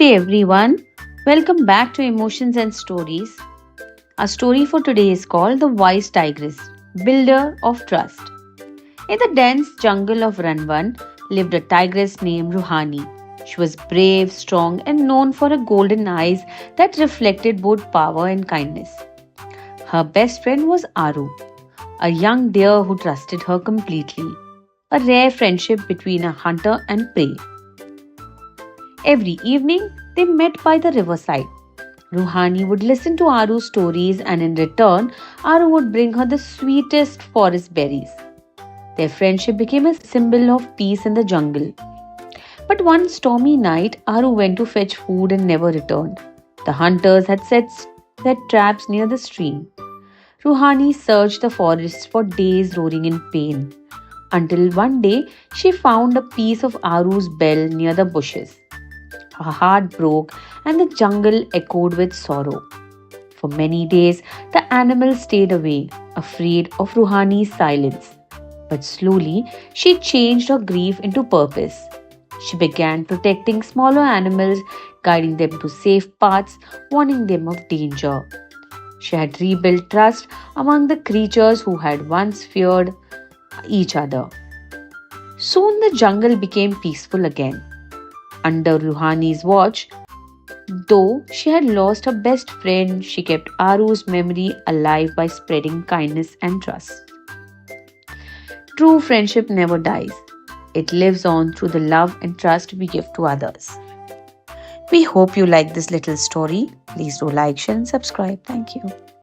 Hey everyone, welcome back to Emotions and Stories. Our story for today is called The Wise Tigress, Builder of Trust. In the dense jungle of Ranvan lived a tigress named Ruhani. She was brave, strong, and known for her golden eyes that reflected both power and kindness. Her best friend was Aru, a young deer who trusted her completely, a rare friendship between a hunter and prey. Every evening, they met by the riverside. Ruhani would listen to Aru's stories, and in return, Aru would bring her the sweetest forest berries. Their friendship became a symbol of peace in the jungle. But one stormy night, Aru went to fetch food and never returned. The hunters had set traps near the stream. Ruhani searched the forest for days, roaring in pain, until one day she found a piece of Aru's bell near the bushes. Her heart broke and the jungle echoed with sorrow. For many days, the animal stayed away, afraid of Ruhani's silence. But slowly, she changed her grief into purpose. She began protecting smaller animals, guiding them to safe paths, warning them of danger. She had rebuilt trust among the creatures who had once feared each other. Soon the jungle became peaceful again. Under Ruhani's watch, though she had lost her best friend, she kept Aru's memory alive by spreading kindness and trust. True friendship never dies. It lives on through the love and trust we give to others. We hope you like this little story. Please do like, share, and subscribe. Thank you.